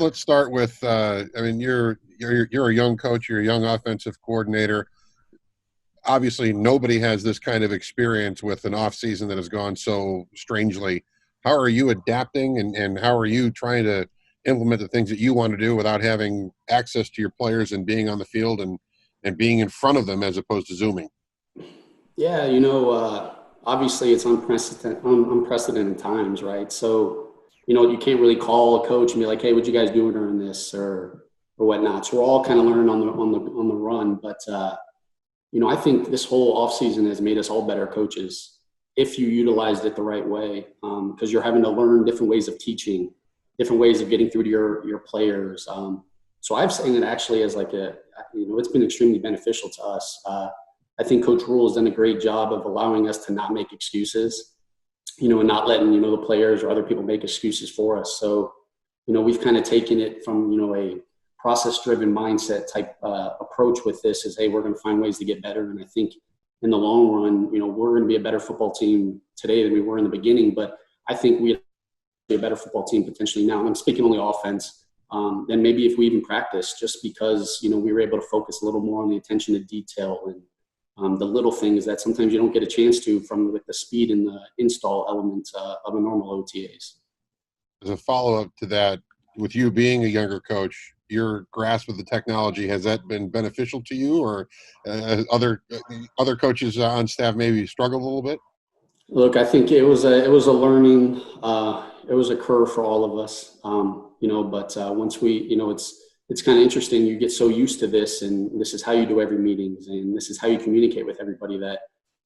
let's start with. I mean, you're a young coach. You're a young offensive coordinator. Obviously, nobody has this kind of experience with an off season that has gone so strangely. How are you adapting, and how are you trying to implement the things that you want to do without having access to your players and being on the field and being in front of them as opposed to Zooming? Yeah, obviously it's unprecedented times, right? So, you can't really call a coach and be like, "Hey, what you guys doing during this?" or whatnot. So we're all kind of learning on the run. But I think this whole offseason has made us all better coaches if you utilized it the right way, because you're having to learn different ways of teaching, different ways of getting through to your players. So I've seen it actually as like it's been extremely beneficial to us. I think Coach Rule has done a great job of allowing us to not make excuses, and not letting, the players or other people make excuses for us. So, we've kind of taken it from, a process-driven mindset type approach with this is, hey, we're going to find ways to get better. And I think in the long run, we're going to be a better football team today than we were in the beginning. But I think we'd be a better football team potentially now. And I'm speaking only offense. Than maybe if we even practice, just because, we were able to focus a little more on the attention to detail and the little things that sometimes you don't get a chance to from with the speed and the install element of a normal OTAs. As a follow-up to that, with you being a younger coach, your grasp of the technology, has that been beneficial to you, or other coaches on staff maybe struggled a little bit? Look, I think it was a learning, it was a curve for all of us, but once we, it's kind of interesting. You get so used to this, and this is how you do every meetings, and this is how you communicate with everybody, that,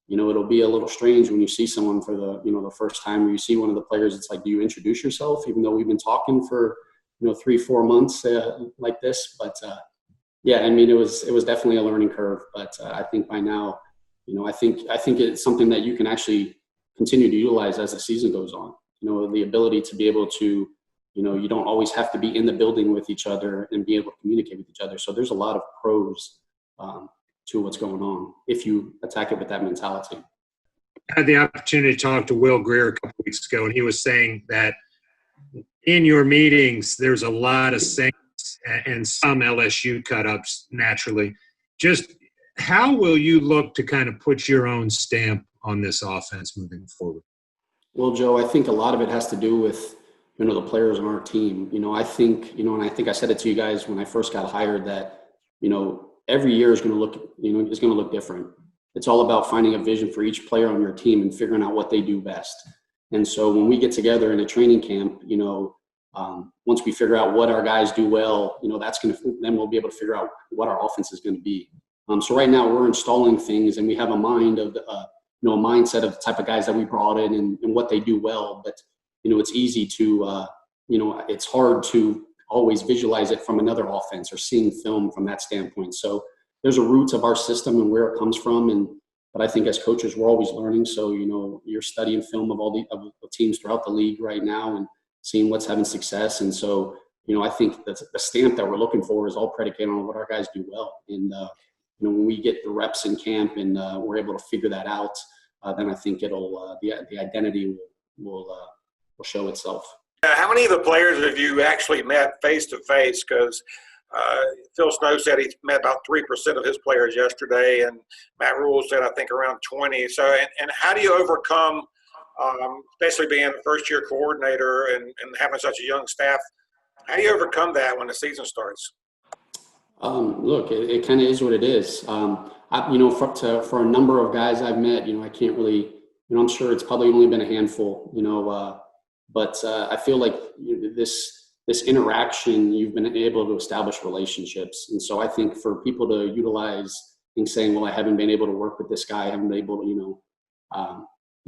it'll be a little strange when you see someone for the first time, or you see one of the players. It's like, do you introduce yourself, even though we've been talking for, 3-4 months like this? But yeah, I mean, it was definitely a learning curve, but I think by now, I think it's something that you can actually continue to utilize as the season goes on. The ability to be able to, you don't always have to be in the building with each other and be able to communicate with each other. So there's a lot of pros to what's going on if you attack it with that mentality. I had the opportunity to talk to Will Greer a couple weeks ago, and he was saying that in your meetings, there's a lot of Saints and some LSU cut-ups naturally. Just how will you look to kind of put your own stamp on this offense moving forward? Well, Joe, I think a lot of it has to do with, the players on our team. I think, and I think I said it to you guys when I first got hired, that, every year is going to look different. It's all about finding a vision for each player on your team and figuring out what they do best. And so when we get together in a training camp, once we figure out what our guys do well, then we'll be able to figure out what our offense is going to be. So right now we're installing things, and we have a mind of a mindset of the type of guys that we brought in and what they do well. But, it's easy to, it's hard to always visualize it from another offense or seeing film from that standpoint. So there's a roots of our system and where it comes from. But I think as coaches, we're always learning. So, you're studying film of all the teams throughout the league right now and seeing what's having success. And so, I think that the stamp that we're looking for is all predicated on what our guys do well. And, when we get the reps in camp and we're able to figure that out, then I think it'll the identity will show itself. How many of the players have you actually met face to face? Because Phil Snow said he met about 3% of his players yesterday, and Matt Rule said I think around 20. So, and how do you overcome, especially being a first-year coordinator and having such a young staff? How do you overcome that when the season starts? Look, it kind of is what it is. For a number of guys I've met, I can't really, I'm sure it's probably only been a handful, but I feel like this interaction, you've been able to establish relationships. And so I think for people to utilize and saying, well, I haven't been able to work with this guy, I haven't been able to,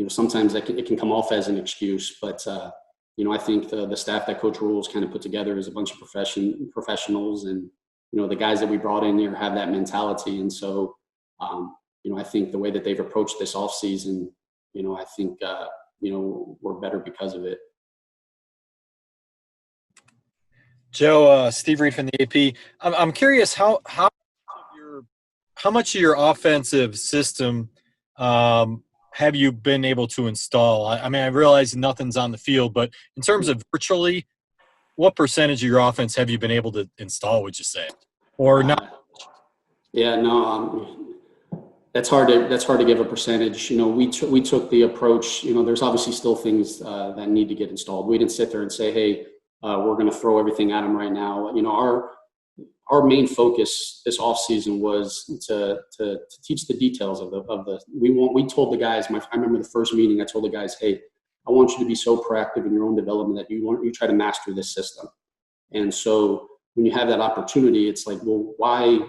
sometimes it can come off as an excuse, but I think the staff that Coach Rule's kind of put together is a bunch of professionals, and the guys that we brought in here have that mentality. And so, I think the way that they've approached this off season, I think, we're better because of it. Joe, Steve Reed from the AP. I'm curious how much of your offensive system have you been able to install? I mean, I realize nothing's on the field, but in terms of virtually, what percentage of your offense have you been able to install, would you say? Or not? Yeah, no, that's hard to give a percentage. We took the approach, there's obviously still things that need to get installed. We didn't sit there and say, hey, we're going to throw everything at them right now. Our main focus this offseason was to teach the details of the we told the guys, I remember the first meeting, I told the guys, hey, I want you to be so proactive in your own development that you try to master this system. And so when you have that opportunity, it's like, well, why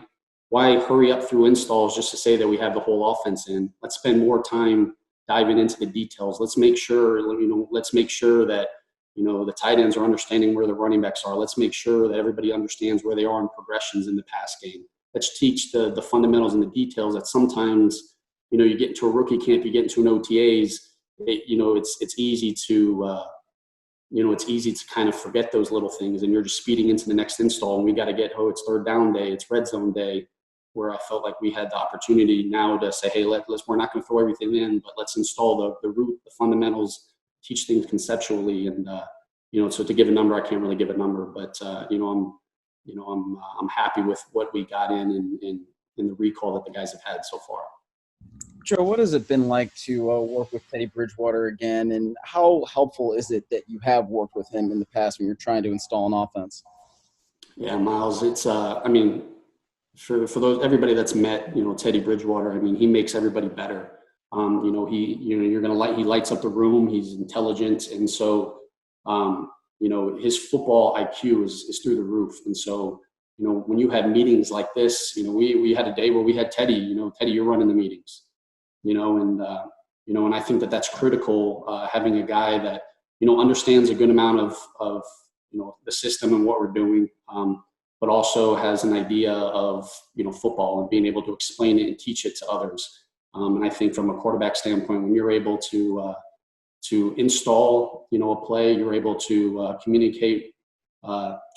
hurry up through installs just to say that we have the whole offense in? Let's spend more time diving into the details. Let's make sure that, the tight ends are understanding where the running backs are. Let's make sure that everybody understands where they are in progressions in the pass game. Let's teach the fundamentals and the details that sometimes, you get into a rookie camp, you get into an OTAs, it's easy to, it's easy to kind of forget those little things, and you're just speeding into the next install. And we got to it's third down day, it's red zone day, where I felt like we had the opportunity now to say, hey, we're not going to throw everything in, but let's install the root, the fundamentals, teach things conceptually. And, so to give a number, I can't really give a number, but, I'm happy with what we got in the recall that the guys have had so far. Joe, what has it been like to work with Teddy Bridgewater again, and how helpful is it that you have worked with him in the past when you're trying to install an offense? Yeah, Miles, it's for everybody that's met Teddy Bridgewater, he makes everybody better. He lights up the room. He's intelligent, and so his football IQ is through the roof. And so when you have meetings like this, we had a day where we had Teddy. Teddy, you're running the meetings. And I think that's critical, having a guy that, understands a good amount of the system and what we're doing, but also has an idea of, football and being able to explain it and teach it to others. And I think from a quarterback standpoint, when you're able to install, a play, you're able to communicate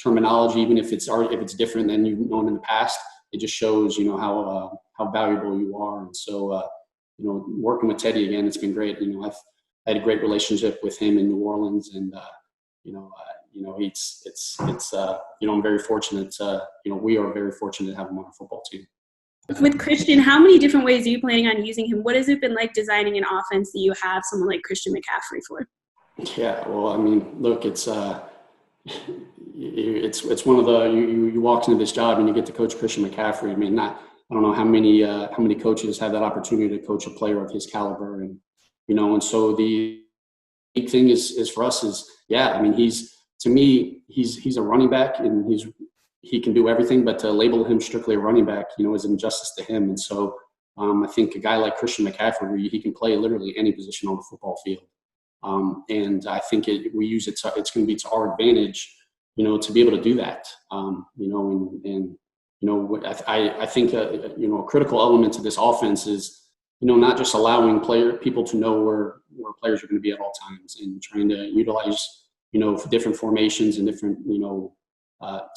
terminology, even if it's different than you've known in the past. It just shows, how valuable you are. And so, working with Teddy again, it's been great. I've had a great relationship with him in New Orleans, and I'm very fortunate. We are very fortunate to have him on our football team. With Christian, how many different ways are you planning on using him? What has it been like designing an offense that you have someone like Christian McCaffrey for? Yeah, well, look, it's one of the you walk into this job and you get to coach Christian McCaffrey. I don't know how many coaches have that opportunity to coach a player of his caliber, and and so the big thing is for us is he's a running back, and he can do everything, but to label him strictly a running back, is an injustice to him. And so I think a guy like Christian McCaffrey, he can play literally any position on the football field. And I think we use it. It's going to be to our advantage, to be able to do that. I think a critical element to this offense is, not just allowing people to know where players are going to be at all times, and trying to utilize, different formations and different,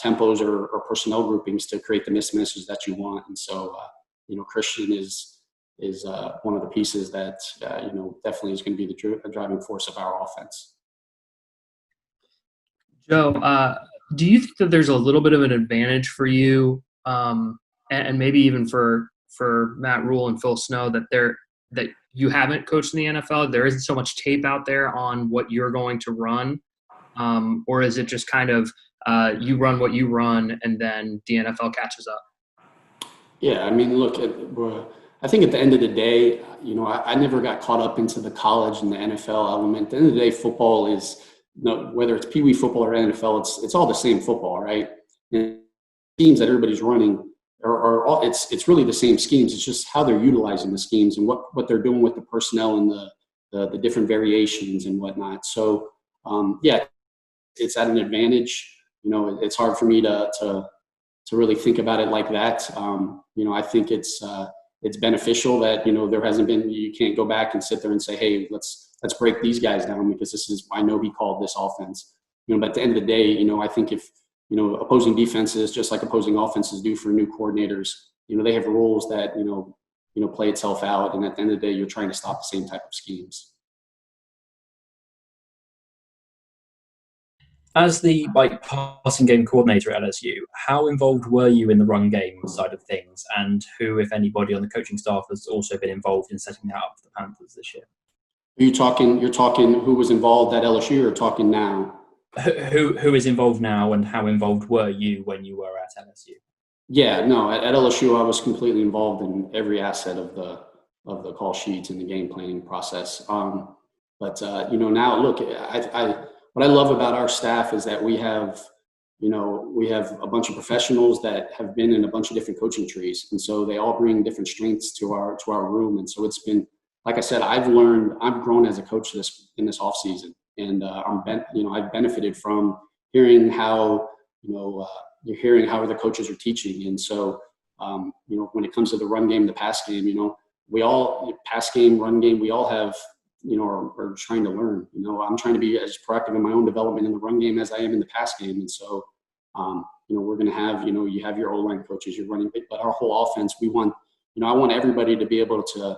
tempos or personnel groupings to create the mismatches that you want. And so, Christian is one of the pieces that, definitely is going to be the driving force of our offense. Joe, do you think that there's a little bit of an advantage for you, and maybe even for Matt Rule and Phil Snow, that you haven't coached in the NFL? There isn't so much tape out there on what you're going to run, or is it just kind of you run what you run and then the NFL catches up? Yeah, look, I think at the end of the day, I never got caught up into the college and the NFL element. At the end of the day, football is, whether it's Pee Wee football or NFL, it's all the same football, right? And schemes that everybody's running are all, it's really the same schemes. It's just how they're utilizing the schemes and what they're doing with the personnel and the different variations and whatnot. So, it's at an advantage. It's hard for me to really think about it like that. I think it's beneficial that, you can't go back and sit there and say, hey, let's break these guys down, because I know he called this offense. But at the end of the day, I think if, opposing defenses, just like opposing offenses do for new coordinators, they have rules that, play itself out. And at the end of the day, you're trying to stop the same type of schemes. As the passing game coordinator at LSU, how involved were you in the run game side of things, and who, if anybody, on the coaching staff has also been involved in setting that up for the Panthers this year? You're talking who was involved at LSU or talking now? Who is involved now, and how involved were you when you were at LSU? Yeah, no, at LSU I was completely involved in every asset of the call sheets and the game planning process. But now look, what I love about our staff is that we have a bunch of professionals that have been in a bunch of different coaching trees, and so they all bring different strengths to our room. And so it's been, like I said, I've grown as a coach in this off season, and I've benefited from hearing how you're hearing how other coaches are teaching. And so when it comes to the run game, the pass game, we all pass game, run game, we all have are trying to learn. I'm trying to be as proactive in my own development in the run game as I am in the pass game. And so we're going to have you have your O-line coaches, you're running, but our whole offense, I want everybody to be able to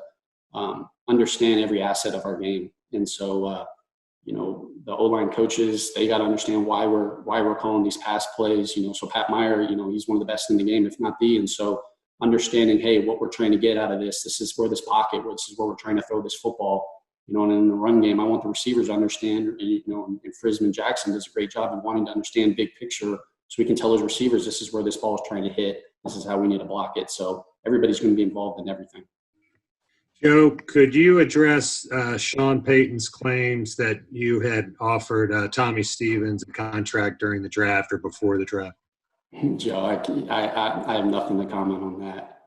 understand every asset of our game. And so the O-line coaches, they got to understand why we're calling these pass plays. So Pat Meyer, he's one of the best in the game, if not the. And so understanding, hey, what we're trying to get out of this is where this pocket, this is where we're trying to throw this football. And in the run game, I want the receivers to understand. And Frisman Jackson does a great job of wanting to understand big picture, so we can tell those receivers, this is where this ball is trying to hit. This is how we need to block it. So everybody's going to be involved in everything. Joe, could you address Sean Payton's claims that you had offered Tommy Stevens a contract during the draft or before the draft? Joe, I have nothing to comment on that.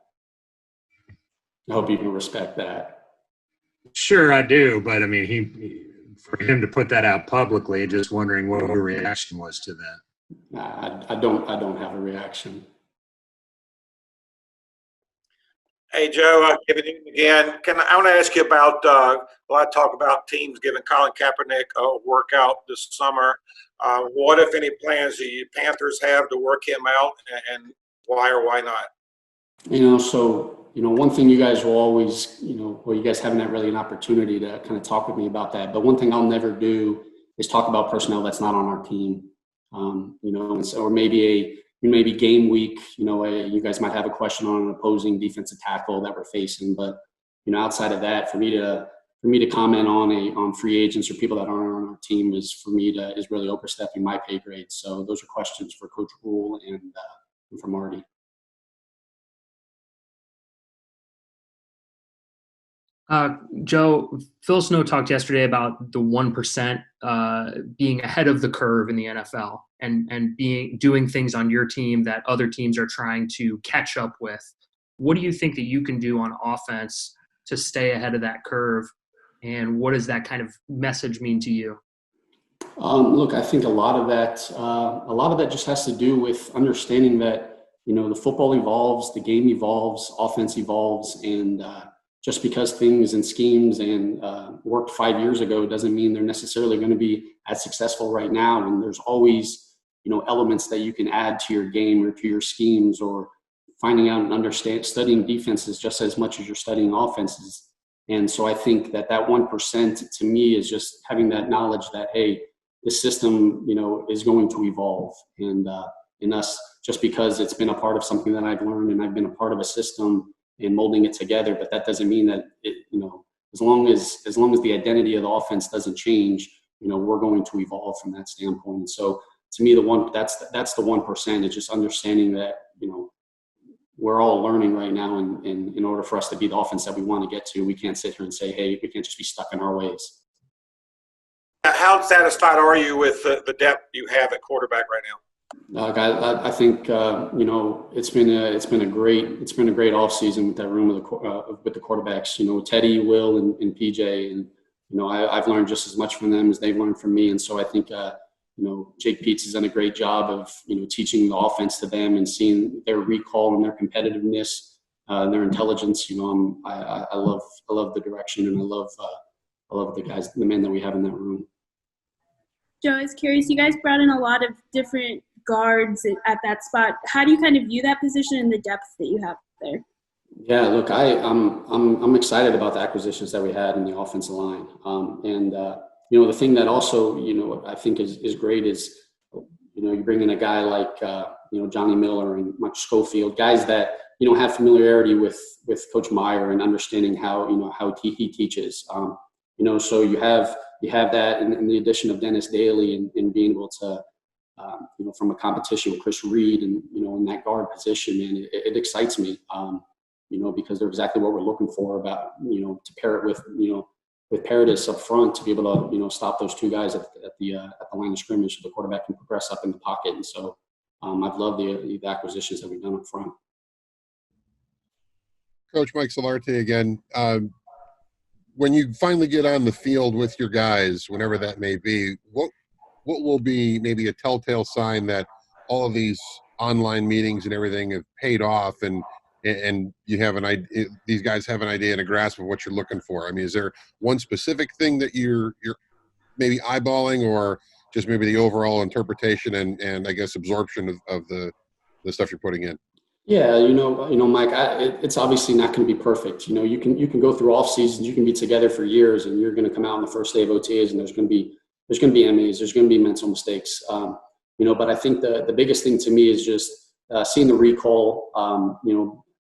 I hope you can respect that. Sure, I do, but I mean, for him to put that out publicly, just wondering what your reaction was to that. I don't have a reaction. Hey, Joe, giving you again. I want to ask you about a lot of talk about teams giving Colin Kaepernick a workout this summer. What, if any, plans do you Panthers have to work him out, and why or why not? One thing you guys will always, you guys haven't had really an opportunity to kind of talk with me about that. But one thing I'll never do is talk about personnel that's not on our team. Or maybe game week, you guys might have a question on an opposing defensive tackle that we're facing. But, outside of that, for me to comment on free agents or people that aren't on our team is really overstepping my pay grade. So those are questions for Coach Rule and for Marty. Joe, Phil Snow talked yesterday about the 1% being ahead of the curve in the NFL and doing things on your team that other teams are trying to catch up with. What do you think that you can do on offense to stay ahead of that curve, and what does that kind of message mean to you? Look, I think a lot of that just has to do with understanding that the football evolves, the game evolves, offense evolves, and just because things and schemes and worked 5 years ago doesn't mean they're necessarily going to be as successful right now. And there's always, elements that you can add to your game or to your schemes, or finding out and studying defenses just as much as you're studying offenses. And so I think that 1% to me is just having that knowledge that, hey, the system, is going to evolve. And in us, just because it's been a part of something that I've learned and I've been a part of a system and molding it together, but that doesn't mean that as long as the identity of the offense doesn't change, we're going to evolve from that standpoint. And so to me, that's the 1%. It's just understanding that we're all learning right now, and in order for us to be the offense that we want to get to, we can't sit here and say, hey, we can't just be stuck in our ways. How satisfied are you with the depth you have at quarterback right now? I think it's been a great off season with that room with the quarterbacks. Teddy, Will, and PJ, and I've learned just as much from them as they've learned from me. And so I think Jake Peets has done a great job of teaching the offense to them and seeing their recall and their competitiveness, and their intelligence. I love the direction, and I love the men that we have in that room. Joe, I was curious, you guys brought in a lot of different guards at that spot. How do you kind of view that position and the depth that you have there? Yeah, look, I'm excited about the acquisitions that we had in the offensive line. The thing that also, I think is great is you bring in a guy like, Johnny Miller and Mike Schofield, guys that, have familiarity with Coach Meyer and understanding how he teaches. So you have that, and the addition of Dennis Daly and being able to, from a competition with Chris Reed and, in that guard position, man, it excites me, because they're exactly what we're looking for about, to pair it with Paradis up front to be able to, stop those two guys at the line of scrimmage so the quarterback can progress up in the pocket. And so I've loved the acquisitions that we've done up front. Coach Mike Solarte again. When you finally get on the field with your guys, whenever that may be, what will be maybe a telltale sign that all of these online meetings and everything have paid off, and you have an idea, these guys have an idea and a grasp of what you're looking for? I mean, is there one specific thing that you're maybe eyeballing, or just maybe the overall interpretation and I guess absorption of the stuff you're putting in? Yeah, Mike, it's obviously not going to be perfect. You can go through off seasons, you can be together for years, and you're going to come out on the first day of OTAs, and there's going to be MAs, there's going to be mental mistakes. But I think the biggest thing to me is just seeing the recall.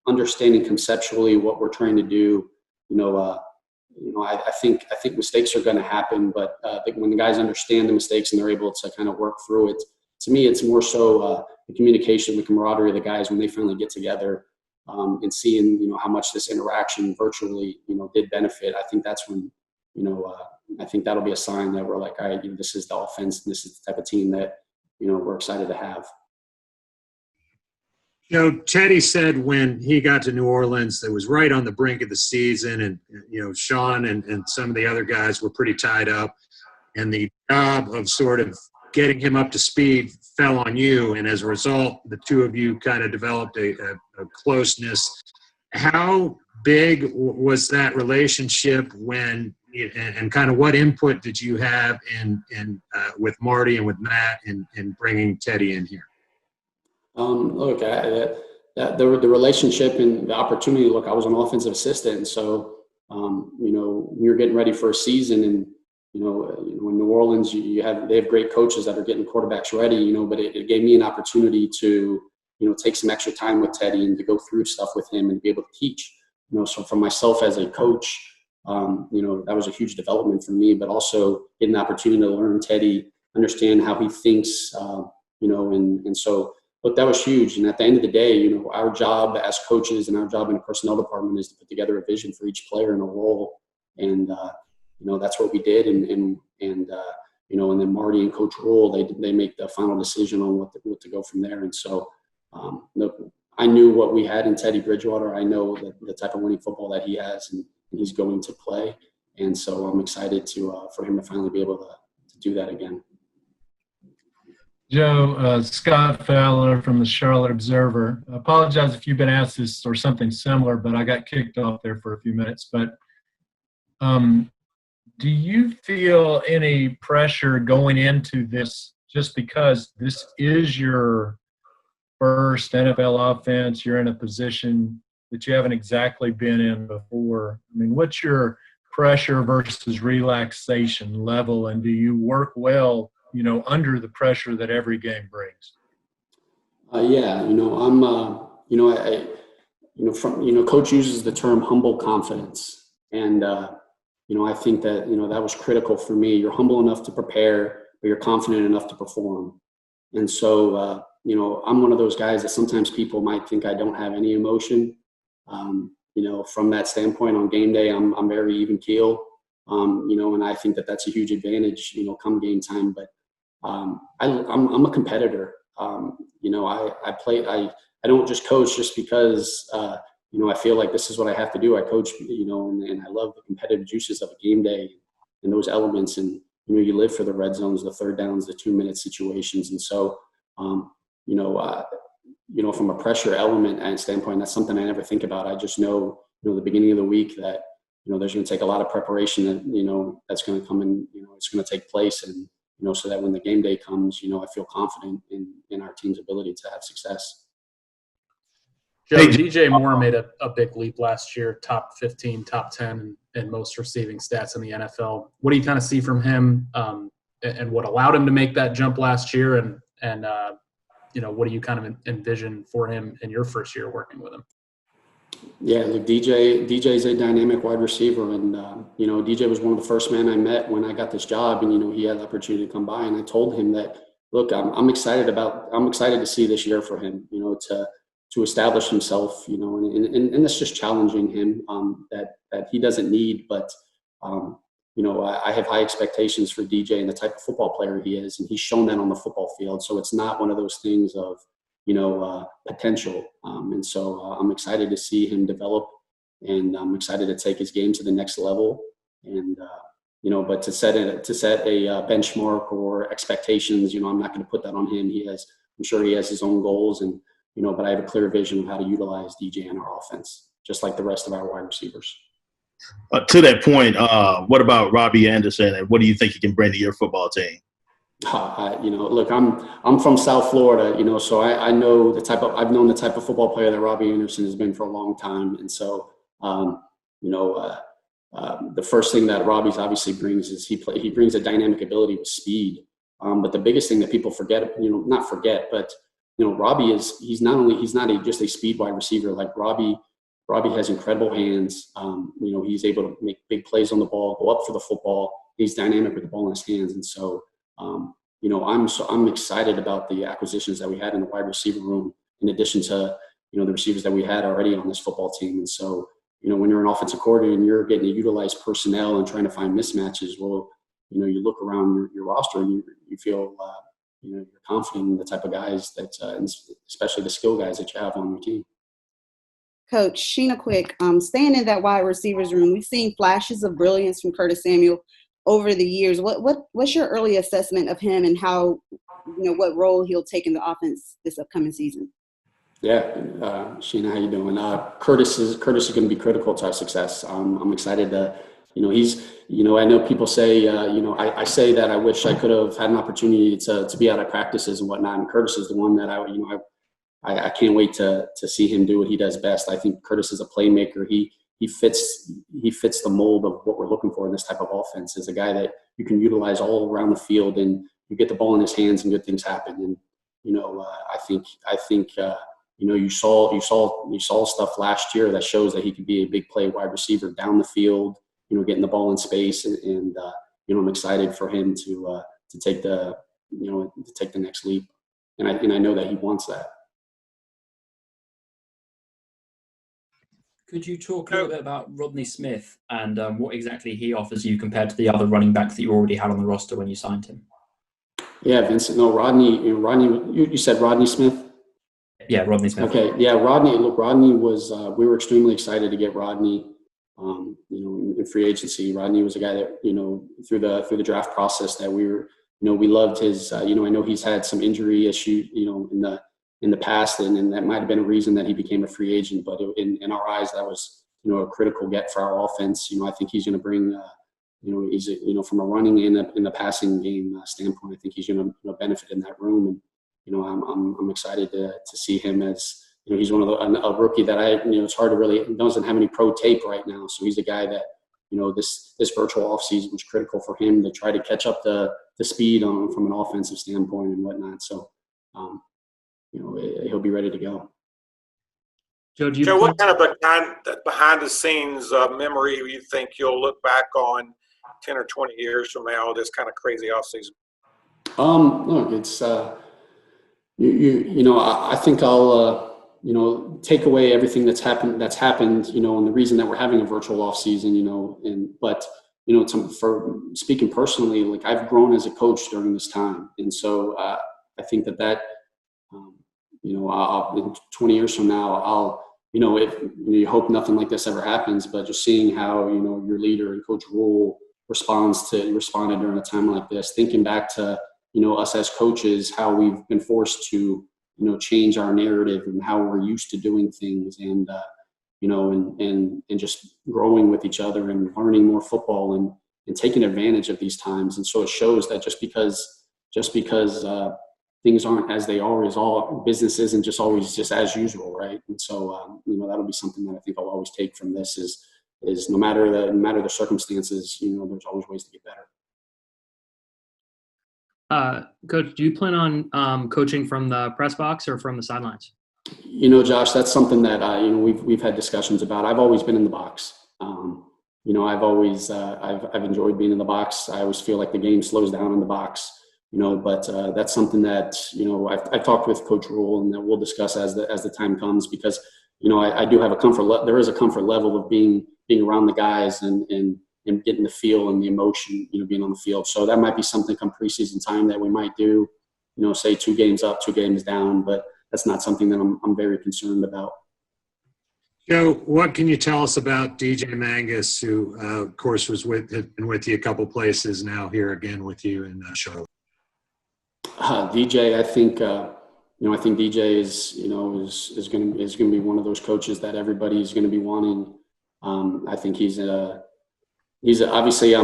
Understanding conceptually what we're trying to do. I think mistakes are going to happen, but I think when the guys understand the mistakes and they're able to kind of work through it, to me, it's more so the communication, the camaraderie of the guys when they finally get together, and seeing, how much this interaction virtually, did benefit. I think that's when, I think that'll be a sign that we're like, all right, this is the offense, and this is the type of team that, we're excited to have. Teddy said when he got to New Orleans, that was right on the brink of the season, and, Sean and some of the other guys were pretty tied up, and the job of sort of getting him up to speed fell on you, and as a result, the two of you kind of developed a closeness. How big was that relationship when, and kind of what input did you have in with Marty and with Matt in bringing Teddy in here? Look, the relationship and the opportunity. Look, I was an offensive assistant, and so we were getting ready for a season, and in New Orleans, they have great coaches that are getting quarterbacks ready. But it gave me an opportunity to take some extra time with Teddy and to go through stuff with him and be able to teach. So for myself as a coach, that was a huge development for me. But also getting the opportunity to learn Teddy, understand how he thinks, and so. Look, that was huge. And at the end of the day, our job as coaches and our job in the personnel department is to put together a vision for each player in a role. And, that's what we did. And then Marty and Coach Rule, they make the final decision on what to go from there. And so, look, I knew what we had in Teddy Bridgewater. I know the type of winning football that he has and he's going to play. And so I'm excited for him to finally be able to do that again. Joe, Scott Fowler from the Charlotte Observer. I apologize if you've been asked this or something similar, but I got kicked off there for a few minutes. But do you feel any pressure going into this just because this is your first NFL offense? You're in a position that you haven't exactly been in before. I mean, what's your pressure versus relaxation level, and do you work well under the pressure that every game brings? Coach uses the term humble confidence. And, I think that, that was critical for me. You're humble enough to prepare, but you're confident enough to perform. And so, I'm one of those guys that sometimes people might think I don't have any emotion. From that standpoint on game day, I'm very even keel. And I think that that's a huge advantage, come game time. But I'm a competitor. I don't just coach just because, I feel like this is what I have to do. I coach, and I love the competitive juices of a game day and those elements. And, you live for the red zones, the third downs, the 2-minute situations. And so, from a pressure element and standpoint, that's something I never think about. I just know, the beginning of the week that, there's going to take a lot of preparation that, that's going to come in, it's going to take place. And, so that when the game day comes, I feel confident in our team's ability to have success. Joe, DJ Moore made a big leap last year, top 15, top 10 in most receiving stats in the NFL. What do you kind of see from him and what allowed him to make that jump last year? what do you kind of envision for him in your first year working with him? Yeah, look, DJ's a dynamic wide receiver, and DJ was one of the first men I met when I got this job, and he had the opportunity to come by, and I told him that, look, I'm excited to see this year for him, to establish himself, and that's just challenging him, that he doesn't need, but I have high expectations for DJ and the type of football player he is, and he's shown that on the football field. So it's not one of those things of potential. And so I'm excited to see him develop, and I'm excited to take his game to the next level. And, but to set a benchmark or expectations, I'm not going to put that on him. I'm sure he has his own goals, and, but I have a clear vision of how to utilize DJ in our offense, just like the rest of our wide receivers. To that point, what about Robbie Anderson, and what do you think he can bring to your football team? Look, I'm from South Florida, so I know I've known the type of football player that Robbie Anderson has been for a long time. And so, the first thing that Robbie's obviously brings is he brings a dynamic ability with speed. But the biggest thing that people forget, but Robbie he's not just a speed wide receiver. Like Robbie has incredible hands. He's able to make big plays on the ball, go up for the football. He's dynamic with the ball in his hands. And so, I'm excited about the acquisitions that we had in the wide receiver room, in addition to, the receivers that we had already on this football team. And so, when you're an offensive coordinator and you're getting to utilize personnel and trying to find mismatches, well, you look around your roster and you feel, you're confident in the type of guys that, especially the skill guys that you have on your team. Coach, Sheena Quick, staying in that wide receivers room, we've seen flashes of brilliance from Curtis Samuel over the years. What's your early assessment of him and how, what role he'll take in the offense this upcoming season? Yeah, Sheena, how you doing? Curtis is going to be critical to our success. I'm excited to, he's, I know people say, I say that I wish I could have had an opportunity to be out of practices and whatnot. And Curtis is the one that I can't wait to see him do what he does best. I think Curtis is a playmaker. He fits the mold of what we're looking for in this type of offense. Is a guy that you can utilize all around the field, and you get the ball in his hands and good things happen. And I think you saw stuff last year that shows that he could be a big play wide receiver down the field. Getting the ball in space, and I'm excited for him to take the next leap. And I know that he wants that. Could you talk a little bit about Rodney Smith and what exactly he offers you compared to the other running backs that you already had on the roster when you signed him? Yeah, Vincent. No, Rodney. You said Rodney Smith? Yeah, Rodney Smith. Okay. Yeah, Rodney. Look, Rodney was. We were extremely excited to get Rodney. In free agency, Rodney was a guy that through the draft process that we were. We loved his. I know he's had some injury issues. In the past, and that might have been a reason that he became a free agent. But in our eyes, that was a critical get for our offense. I think he's going to bring, he's from a running and a passing game standpoint, I think he's going to benefit in that room. And I'm excited to see him as he's one of a rookie that it's hard to really doesn't have any pro tape right now. So he's a guy that this virtual offseason was critical for him to try to catch up the speed from an offensive standpoint and whatnot. So. He'll be ready to go. Joe, what kind of behind the scenes memory you think you'll look back on 10 or 20 years from now, this kind of crazy offseason? Look, it's I think I'll take away everything that's happened, and the reason that we're having a virtual offseason, but for speaking personally, like I've grown as a coach during this time, and so I think that. In 20 years from now, if you hope nothing like this ever happens, but just seeing how, your leader and Coach Rule responded during a time like this, thinking back to, us as coaches, how we've been forced to, change our narrative and how we're used to doing things, and, and just growing with each other and learning more football and taking advantage of these times. And so it shows that just because things aren't as they are, business isn't just always just as usual, right? And so that'll be something that I think I'll always take from this is no matter the circumstances, there's always ways to get better. Coach, do you plan on coaching from the press box or from the sidelines? Josh, that's something that we've had discussions about. I've always been in the box. I've always I've enjoyed being in the box. I always feel like the game slows down in the box. But that's something that I've talked with Coach Rule, and that we'll discuss as the time comes, because I do have a comfort. There is a comfort level of being around the guys and getting the feel and the emotion, being on the field. So that might be something come preseason time that we might do. Say 2 games up, 2 games down, but that's not something that I'm very concerned about. Joe, what can you tell us about DJ Mangus, who, of course, had been with you a couple places, now here again with you in Charlotte? DJ, I think DJ is going to be one of those coaches that everybody is going to be wanting. I think he's obviously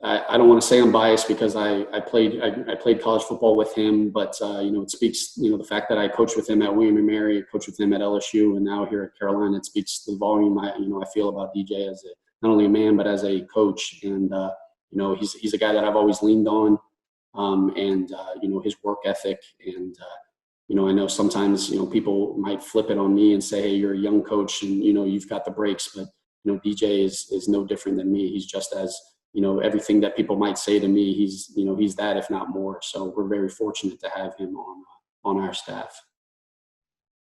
I don't want to say I'm biased because I played college football with him, but it speaks, the fact that I coached with him at William & Mary, coached with him at LSU, and now here at Carolina, it speaks to the volume I feel about DJ as not only a man but as a coach. And he's a guy that I've always leaned on, and his work ethic. And I know sometimes people might flip it on me and say, hey, you're a young coach and you've got the breaks, but DJ is no different than me. He's just as everything that people might say to me, he's that, if not more. So we're very fortunate to have him on our staff.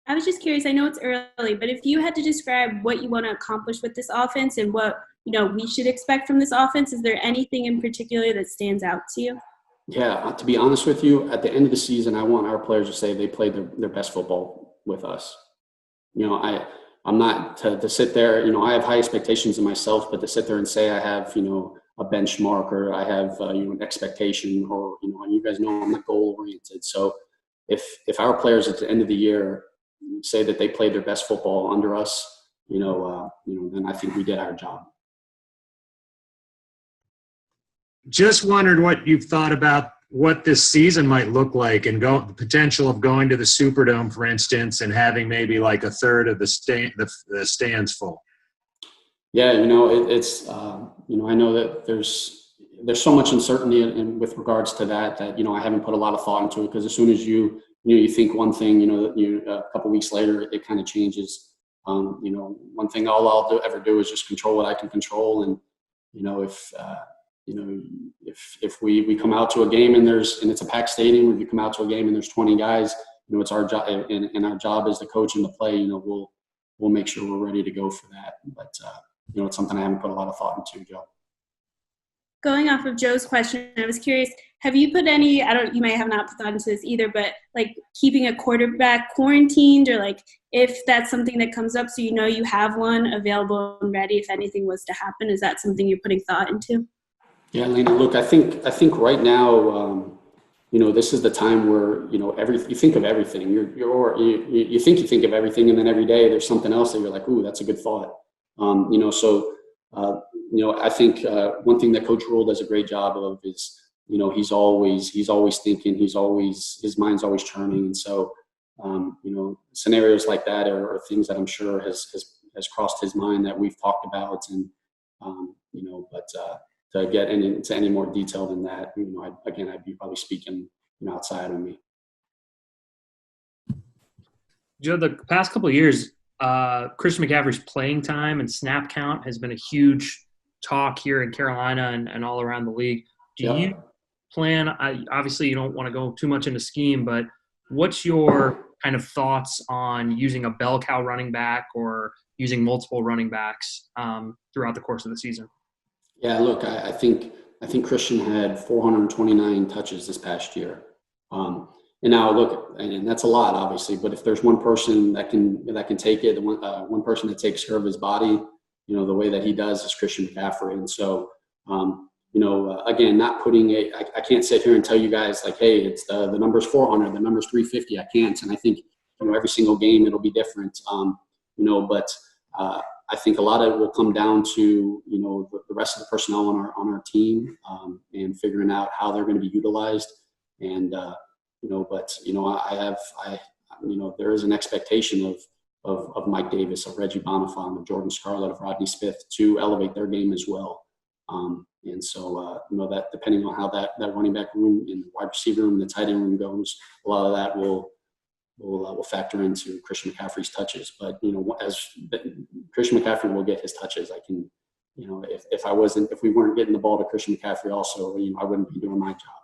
I was just curious, I know it's early, but if you had to describe what you want to accomplish with this offense and what we should expect from this offense, is there anything in particular that stands out to you? Yeah, to be honest with you, at the end of the season, I want our players to say they played their best football with us. I'm not to sit there, I have high expectations of myself, but to sit there and say I have, a benchmark, or I have, an expectation, or, you guys know I'm not goal oriented. So if our players at the end of the year say that they played their best football under us, then I think we did our job. Just wondered what you've thought about what this season might look like, and the potential of going to the Superdome, for instance, and having maybe like a third of the stands full. Yeah, it's I know that there's so much uncertainty with regards to that I haven't put a lot of thought into it, because as soon as you think one thing, a couple weeks later it kind of changes. One thing I'll ever do is just control what I can control, and if we come out to a game and it's a packed stadium, if you come out to a game and there's 20 guys, it's our job, and our job as the coach and the play, we'll make sure we're ready to go for that. But it's something I haven't put a lot of thought into, Joe. Going off of Joe's question, I was curious, have you put any, you may have not put thought into this either, but like keeping a quarterback quarantined, or like if that's something that comes up, so you have one available and ready if anything was to happen, is that something you're putting thought into? Yeah, Lena, look, I think right now, this is the time where, you think of everything. You think of everything, and then every day there's something else that you're like, ooh, that's a good thought. I think one thing that Coach Rule does a great job of is, he's always thinking, his mind's always churning. And so, scenarios like that are things that I'm sure has crossed his mind that we've talked about. And, but to get into any more detail than that, I'd be probably speaking outside of me. Joe, the past couple of years, Christian McCaffrey's playing time and snap count has been a huge talk here in Carolina and all around the league. Do you plan, obviously you don't want to go too much into scheme, but what's your kind of thoughts on using a bell cow running back or using multiple running backs throughout the course of the season? Yeah, look, I think Christian had 429 touches this past year. And now look, and that's a lot, obviously, but if there's one person that can take it, one person that takes care of his body, the way that he does, is Christian McCaffrey. And so, again, not putting I can't sit here and tell you guys like, hey, it's the number's 400, the number's 350. I can't. And I think, every single game it'll be different. But I think a lot of it will come down to, the rest of the personnel on our team, and figuring out how they're going to be utilized. And, there is an expectation of Mike Davis, of Reggie Bonifant, of Jordan Scarlett, of Rodney Smith to elevate their game as well. And so, that depending on how that running back room and wide receiver room, the tight end room goes, a lot of that will factor into Christian McCaffrey's touches. But, as Christian McCaffrey will get his touches, I can, if we weren't getting the ball to Christian McCaffrey also, I wouldn't be doing my job.